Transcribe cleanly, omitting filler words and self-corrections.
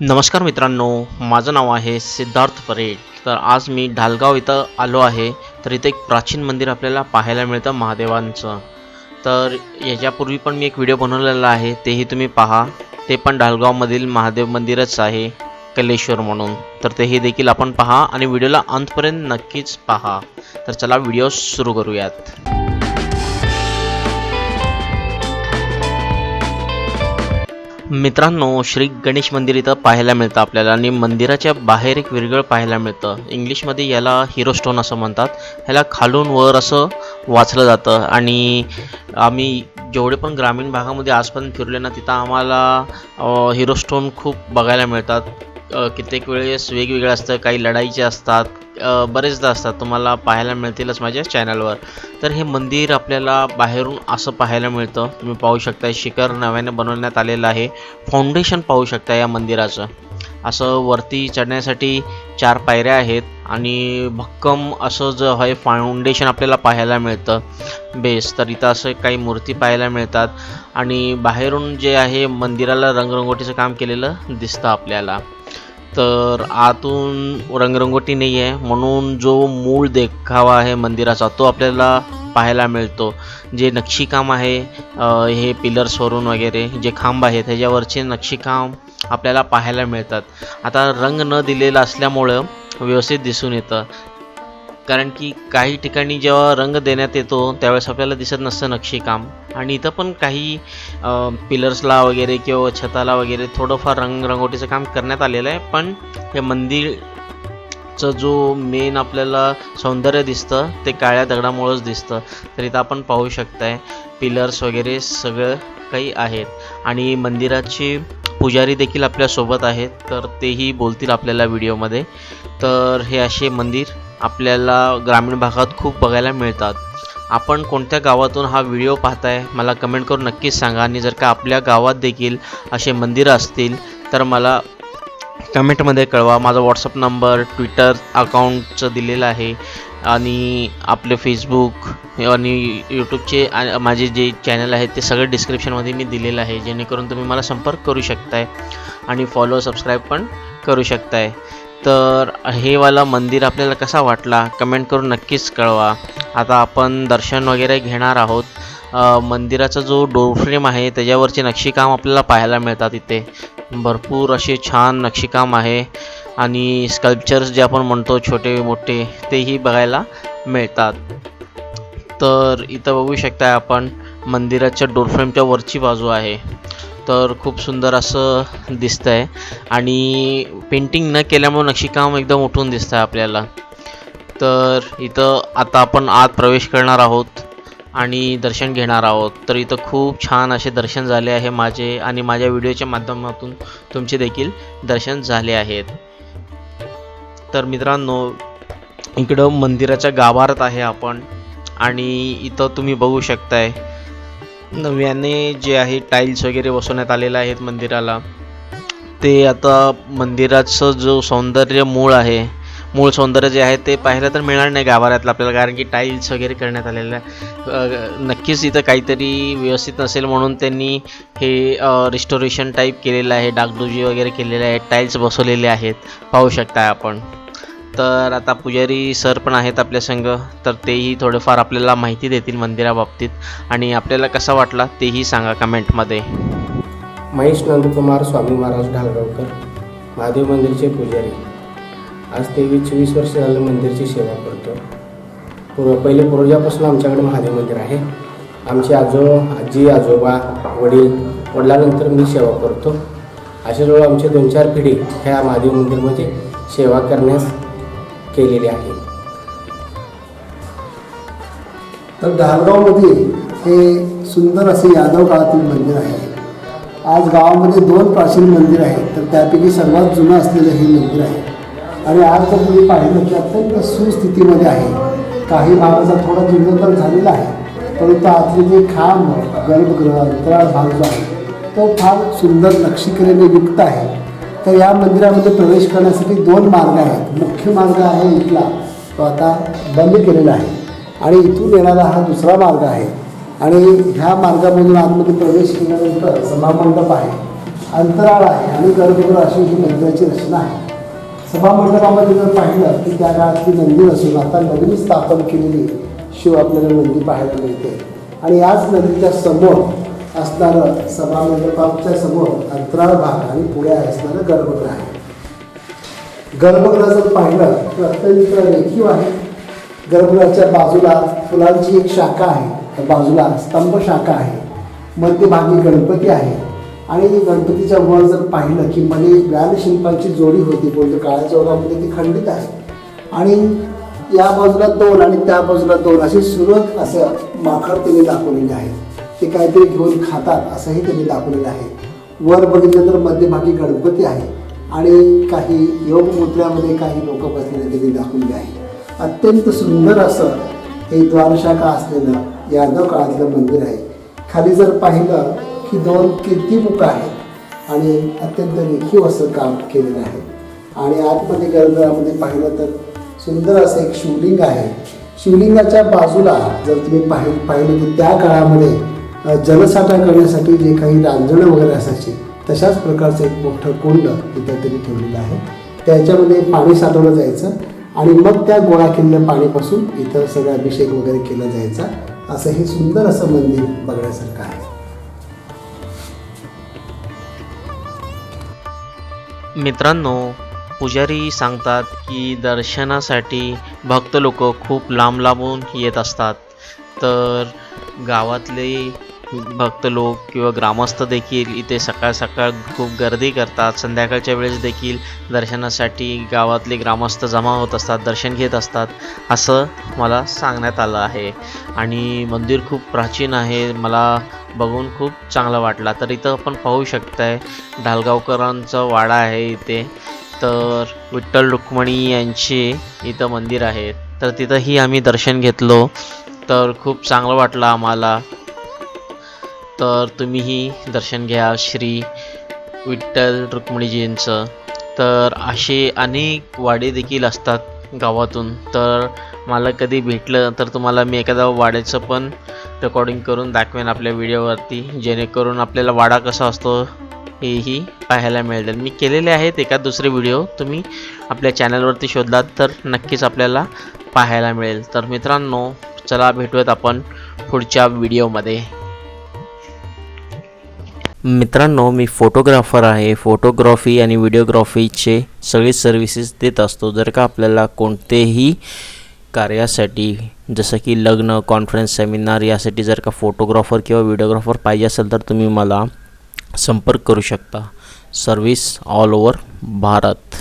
नमस्कार मित्रांनो, माझं नाव आहे सिद्धार्थ परेड. तर आज मी ढालगाव इथं आलो आहे. तर इथे एक प्राचीन मंदिर आपल्याला पाहायला मिळतं महादेवांचं. तर याच्यापूर्वी पण मी एक व्हिडिओ बनवलेला आहे, तेही तुम्ही पहा. ते पण ढालगावमधील महादेव मंदिरच आहे, कलेश्वर म्हणून. तर तेही देखील आपण पहा आणि व्हिडिओला अंतपर्यंत नक्कीच पहा. तर चला व्हिडिओ सुरू करूयात. मित्रांनो, श्री गणेश मंदिर इथं पाहायला मिळतं आपल्याला आणि मंदिराच्या बाहेर एक वेगळं पाहायला मिळतं. इंग्लिशमध्ये याला हिरो स्टोन असं म्हणतात. ह्याला खालून वर असं वाचलं जातं आणि आम्ही जेवढे पण ग्रामीण भागामध्ये आजपर्यंत फिरले ना, तिथं आम्हाला हिरो स्टोन खूप बघायला मिळतात. कित्येक वेळेस वेगवेगळे असतं, काही लढाईचे असतात, बरेचदा असतात, तुम्हाला पाहायला मिळतीलच माझ्या चॅनलवर. तर हे मंदिर आपल्याला बाहेरून असं पाहायला मिळतं. तुम्ही पाहू शकता, शिखर नव्याने बनवण्यात आलेलं आहे. फाउंडेशन पाहू शकता या मंदिराचं. असं वरती चढण्यासाठी 4 पायऱ्या आहेत आणि भक्कम असं जे आहे फाउंडेशन आपल्याला पाहायला मिळतं, बेस. तर इथं असं काही मूर्ती पाहायला मिळतात आणि बाहेरून जे आहे मंदिराला रंगरंगोटीचं काम केलेलं दिसतं आपल्याला. तर आतून रंगरंगोटी नाही आहे, म्हणून जो मूळ देखावा आहे मंदिराचा तो आपल्याला पाहायला मिळतो. जे नक्षीकाम आहे, हे पिलर्सवरून वगैरे जे खांब आहेत ह्याच्यावरचे नक्षीकाम आपल्याला पाहायला मिळतात. आता रंग न दिलेला असल्यामुळं व्यवस्थित दिसून येतं, कारण की काही ठिकाणी जेव्हा रंग देण्यात येतो त्यावेळेस आपल्याला दिसत नसतं नक्षीकाम. आणि इथं पण काही पिलर्सला वगैरे किंवा छताला वगैरे थोडंफार रंगरंगोटीचं काम करण्यात आलेलं आहे. पण हे मंदिरचं जो मेन आपल्याला सौंदर्य दिसतं ते काळ्या दगडामुळंच दिसतं. तर इथं आपण पाहू शकताय पिलर्स वगैरे सगळं काही आहेत आणि मंदिराचे पुजारी देखील आपल्यासोबत आहेत, तर तेही बोलतील आपल्याला व्हिडिओमध्ये. तर हे असे मंदिर आपल्याला ग्रामीण भागात खूप बघायला मिळतात. आपण कोणत्या गावातून हा व्हिडिओ पाहताय मला कमेंट करून नक्कीच सांगा. आणि जर का आपल्या गावात देखील असे मंदिरं असतील तर मला कमेंटमध्ये कळवा. माझा व्हॉट्सअप नंबर, ट्विटर अकाउंटचं दिलेलं आहे आणि आपले फेसबुक आणि यूट्यूबचे माझे जे चॅनल आहेत ते सगळं डिस्क्रिप्शनमध्ये मी दिलेलं आहे, जेणेकरून तुम्ही मला संपर्क करू शकताय आणि फॉलो सबस्क्राईब पण करू शकताय. तर हे वाला मंदिर आपल्याला कसा वाटला कमेंट करून नक्कीच कळवा. आता आपण दर्शन वगैरे घेणार आहोत. मंदिराचा जो डोर फ्रेम आहे त्याच्यावरचे नक्षीकाम आपल्याला पाहायला मिळतात. इथे भरपूर असे छान नक्षीकाम आहे आणि स्कल्पचर्स जे आपण म्हणतो छोटे मोठे तेही बघायला मिळतात. तर इथं बघू शकता आपण मंदिराच्या डोरफ्रेमच्या वरची बाजू आहे. तर खूप सुंदर असं दिसतं आहे आणि पेंटिंग न केल्यामुळे नक्षीकाम एकदम उठून दिसतं आहे आपल्याला. तर इथं आता आपण आत प्रवेश करणार आहोत आणि दर्शन घेणार आहोत. तर इथं खूप छान असे दर्शन झाले आहे माझे आणि माझ्या व्हिडिओच्या माध्यमातून तुमचे देखील दर्शन झाले आहेत. तर मित्रांनो, इकडं मंदिराच्या गाभाऱ्यात आहे आपण आणि इथं तुम्ही बघू शकताय नव्याने जे आहे टाईल्स वगैरे बसवण्यात आलेलं आहेत मंदिराला. ते आता मंदिराचं जो सौंदर्य मूळ सौंदर्य जे आहे ते पाहायला तर मिळणार नाही गाभाऱ्यातलं आपल्याला, कारण की टाईल्स वगैरे करण्यात आलेलं आहे. नक्कीच इथं काहीतरी व्यवस्थित नसेल म्हणून त्यांनी हे रिस्टोरेशन टाईप केलेलं आहे, डागडुजी वगैरे केलेले आहेत, टाईल्स बसवलेले आहेत, पाहू शकताय आपण. तर आता पुजारी सर पण आहेत आपल्या संग, तर तेही थोडेफार आपल्याला माहिती देतील मंदिराबाबतीत आणि आपल्याला कसा वाटला तेही सांगा कमेंटमध्ये. महेश नंदकुमार स्वामी महाराज ढालगावकर, महादेव मंदिरचे पुजारी. आज 23-24 वर्ष झालं मंदिरची सेवा करतो. पहिले पूर्वजापासून आमच्याकडे महादेव मंदिर आहे. आमचे आजी आजोबा वडिलांनंतर मी सेवा करतो. अशा जवळ आमचे 2-4 पिढी ह्या महादेव मंदिरमध्ये सेवा करण्यास केलेली आहे. तर ढालगावमध्ये हे सुंदर असे यादव काळातील मंदिर आहे. आज गावामध्ये 2 प्राचीन मंदिर आहेत, तर त्यापैकी सर्वात जुनं असलेलं हे मंदिर आहे आणि आज जर तुम्ही पाहिलं की अत्यंत सुस्थितीमध्ये आहे. काही भागाचा थोडा जीर्णोद्धार झालेला आहे, परंतु आतले जे खांब, गर्भगृह, अंतराळ भाग जो आहे तो फार सुंदर नक्षीकलेने युक्त आहे. तर या मंदिरामध्ये प्रवेश करण्यासाठी 2 मार्ग आहेत. मुख्य मार्ग आहे इथला, तो आता बंद केलेला आहे आणि इथून येणारा हा दुसरा मार्ग आहे. आणि ह्या मार्गामधून आतमध्ये प्रवेश केल्यानंतर सभामंडप आहे अंतराळ आहे आणि गर्भगृह अशी ही मंदिराची रचना आहे. सभामंडपामध्ये जर पाहिलं की त्या काळातली मंदिर असून आता नवीन स्थापन केलेली शिव आपल्याला नंदी पाहायला मिळते. आणि याच नदीच्या समोर असणारं सभामंडपाच्या समोर अंतराळ भाग आणि पुढे असणारं गर्भगृह आहे. गर्भगृह जर पाहिलं तर अत्यंत रेखीव आहे. गर्भगृहाच्या बाजूला फुलांची एक शाखा आहे, बाजूला स्तंभ शाखा आहे, मध्यभागी गणपती आहे. आणि गणपतीच्या वर जर पाहिलं की मध्ये व्यानशिल्पांची जोडी होती, परंतु काळाच्या ओघामध्ये ती खंडित आहे. आणि या बाजूला 2 आणि त्या बाजूला 2 अशी सुरत असं माकड त्यांनी दाखवलेले आहे. ते काहीतरी घेऊन खातात असंही त्यांनी दाखवलेलं आहे. वर बघितलं तर मध्यभागी गणपती आहे आणि काही योगमुद्रामध्ये काही लोक बसलेले त्यांनी दाखवले आहे. अत्यंत सुंदर असं हे द्वारशाखा असलेलं यादव काळातलं मंदिर आहे. खाली जर पाहिलं की 2 कीर्तिमुख आहेत आणि अत्यंत रेखीव असं काम केलेलं आहे. आणि आतमध्ये गर्भगृहामध्ये पाहिलं तर सुंदर असं एक शिवलिंग आहे. शिवलिंगाच्या बाजूला जर तुम्ही पाहिलं की त्या काळामध्ये जलसाठा करण्यासाठी जे काही रांजणं वगैरे असायची तशाच प्रकारचं एक मोठं कुंड तिथं त्यांनी ठेवलेलं आहे. त्याच्यामध्ये पाणी साठवलं जायचं आणि मग त्या गोळा केलेल्या पाणीपासून इतर सगळं अभिषेक वगैरे केला जायचा. असं हे सुंदर असं मंदिर बघण्यासारखं आहे. मित्रांनो, पुजारी सांगतात की दर्शनासाठी भक्त लोक खूप लांब लांबून येत असतात. तर गावातले भक्त लोक किंवा ग्रामस्थ देखील इथे सकाळ सकाळ खूप गर्दी करतात. संध्याकाळच्या वेळेस देखील दर्शनासाठी गावातले ग्रामस्थ जमा होत असतात, दर्शन घेत असतात असं मला सांगण्यात आलं आहे. आणि मंदिर खूप प्राचीन आहे, मला बघून खूप चांगलं वाटला. तर इथं आपण पाहू शकताय ढालगावकरांचा वाडा आहे इथे. तर विठ्ठल रुक्मिणी यांचे इथं मंदिर आहे. तर तिथंही आम्ही दर्शन घेतलो, तर खूप चांगलं वाटलं आम्हाला. तर तुम्हीही दर्शन घ्या श्री विठ्ठल रुक्मिणीजींचं. तर असे अनेक वाडे देखील असतात गावातून. तर मला कधी भेटलं तर तुम्हाला मी एखाद्या वाड्याचं पण रेकॉर्डिंग करून दाखवेन आपल्या व्हिडिओवरती, जेणेकरून आपल्याला वाडा कसा असतो हेही पाहायला मिळेल. मी केलेले आहेत एखाद दुसरे व्हिडिओ, तुम्ही आपल्या चॅनलवरती शोधलात तर नक्कीच आपल्याला पाहायला मिळेल. तर मित्रांनो, चला भेटूयात आपण पुढच्या व्हिडिओमध्ये. मित्रांनो, मी फोटोग्राफर आहे. फोटोग्राफी आणि व्हिडिओग्राफीचे सगळे सर्व्हिसेस देत असतो. जर का आपल्याला कोणतेही कार्यासाठी जसं की लग्न, कॉन्फरन्स, सेमिनार यासाठी जर का फोटोग्राफर किंवा व्हिडिओग्राफर पाहिजे असेल तर तुम्ही मला संपर्क करू शकता. Service all over Bharat.